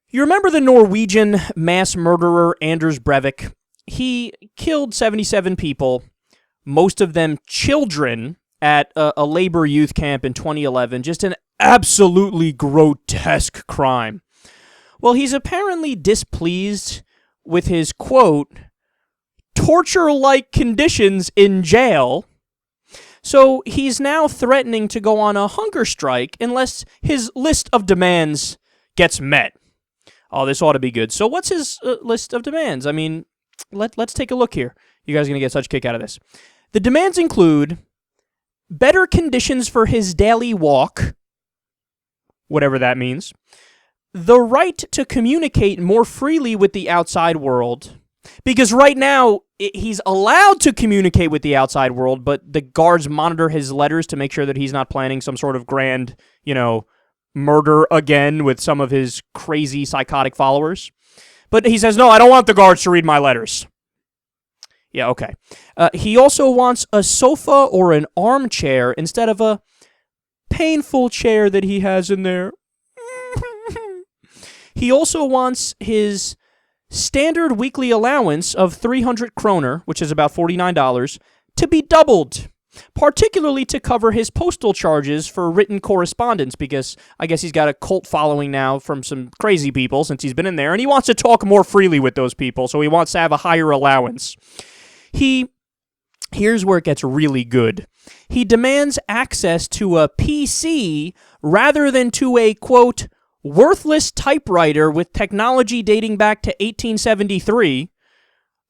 You remember the Norwegian mass murderer Anders Breivik? He killed 77 people, most of them children, at a labor youth camp in 2011. Just an absolutely grotesque crime. Well, he's apparently displeased with his, quote, torture-like conditions in jail. So he's now threatening to go on a hunger strike unless his list of demands gets met. Oh, this ought to be good. So what's his list of demands? I mean, let's take a look here. You guys are going to get such a kick out of this. The demands include better conditions for his daily walk, whatever that means, the right to communicate more freely with the outside world, because right now he's allowed to communicate with the outside world, but the guards monitor his letters to make sure that he's not planning some sort of grand, murder again with some of his crazy psychotic followers. But he says, no, I don't want the guards to read my letters. Yeah, okay. He also wants a sofa or an armchair instead of a painful chair that he has in there. He also wants his standard weekly allowance of 300 kroner, which is about $49, to be doubled, particularly to cover his postal charges for written correspondence, because I guess he's got a cult following now from some crazy people since he's been in there, and he wants to talk more freely with those people, so he wants to have a higher allowance. Here's where it gets really good. He demands access to a PC rather than to a, quote, worthless typewriter with technology dating back to 1873.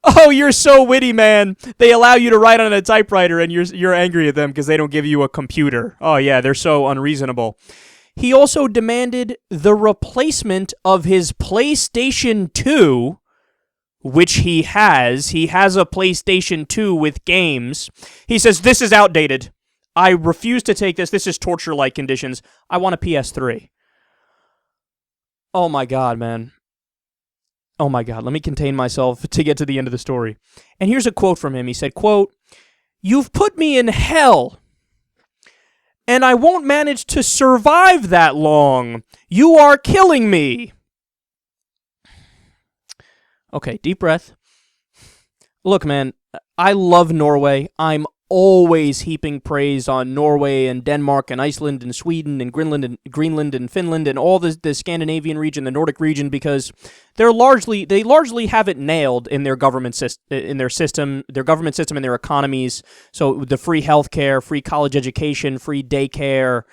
Oh, you're so witty, man. They allow you to write on a typewriter and you're angry at them because they don't give you a computer. Oh, yeah, they're so unreasonable. He also demanded the replacement of his PlayStation 2, which he has. He has a PlayStation 2 with games. He says, this is outdated. I refuse to take this. This is torture-like conditions. I want a PS3. Oh my God, man. Oh my God, let me contain myself to get to the end of the story. And here's a quote from him. He said, quote, "You've put me in hell, and I won't manage to survive that long. You are killing me." Okay, deep breath. Look, man, I love Norway. I'm always heaping praise on Norway and Denmark and Iceland and Sweden and Greenland and Finland and all the Scandinavian region, the Nordic region, because they largely have it nailed in their government system, their economies. So the free healthcare, free college education, free daycare,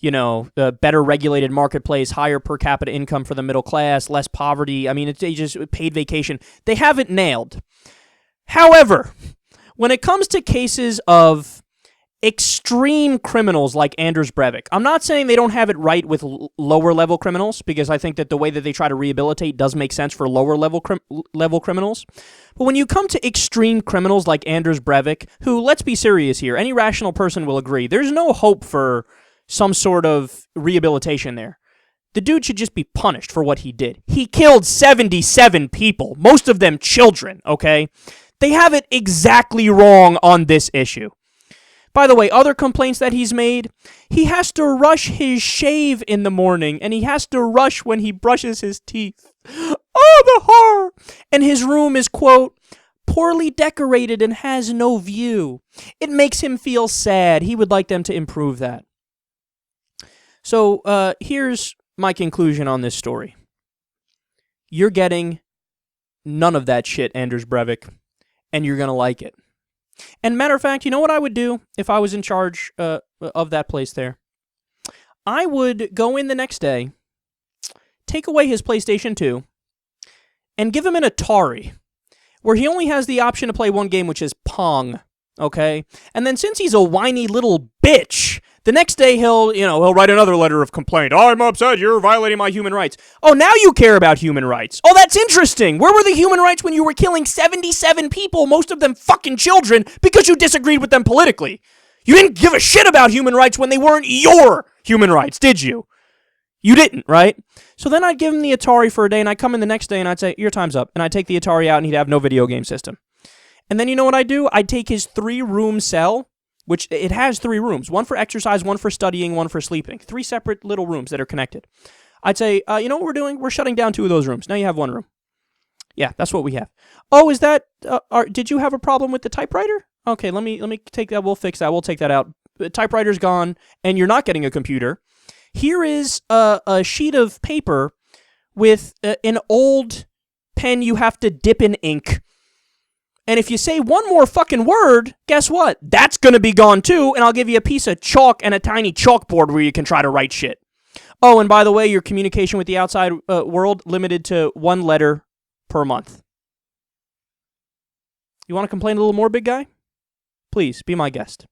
the better regulated marketplace, higher per capita income for the middle class, less poverty. I mean, they just paid vacation. They have it nailed. However, when it comes to cases of extreme criminals like Anders Breivik, I'm not saying they don't have it right with lower-level criminals, because I think that the way that they try to rehabilitate does make sense for lower-level criminals. But when you come to extreme criminals like Anders Breivik, who, let's be serious here, any rational person will agree, there's no hope for some sort of rehabilitation there. The dude should just be punished for what he did. He killed 77 people, most of them children, okay? They have it exactly wrong on this issue. By the way, other complaints that he's made, he has to rush his shave in the morning, and he has to rush when he brushes his teeth. Oh, the horror! And his room is, quote, poorly decorated and has no view. It makes him feel sad. He would like them to improve that. So, here's my conclusion on this story. You're getting none of that shit, Anders Breivik. And you're going to like it. And matter of fact, you know what I would do if I was in charge of that place there? I would go in the next day, take away his PlayStation 2, and give him an Atari, where he only has the option to play one game, which is Pong, okay? And then since he's a whiny little bitch, the next day he'll write another letter of complaint. I'm upset, you're violating my human rights. Oh, now you care about human rights. Oh, that's interesting. Where were the human rights when you were killing 77 people, most of them fucking children, because you disagreed with them politically? You didn't give a shit about human rights when they weren't your human rights, did you? You didn't, right? So then I'd give him the Atari for a day, and I'd come in the next day, and I'd say, your time's up. And I'd take the Atari out, and he'd have no video game system. And then you know what I'd do? I'd take his 3-room cell, which it has 3 rooms, one for exercise, one for studying, one for sleeping. 3 separate little rooms that are connected. I'd say, you know what we're doing? We're shutting down 2 of those rooms. Now you have 1 room. Yeah, that's what we have. Oh, is that, did you have a problem with the typewriter? Okay, let me take that. We'll fix that. We'll take that out. The typewriter's gone, and you're not getting a computer. Here is a sheet of paper with an old pen you have to dip in ink. And if you say one more fucking word, guess what? That's going to be gone too, and I'll give you a piece of chalk and a tiny chalkboard where you can try to write shit. Oh, and by the way, your communication with the outside world limited to 1 letter per month. You want to complain a little more, big guy? Please, be my guest.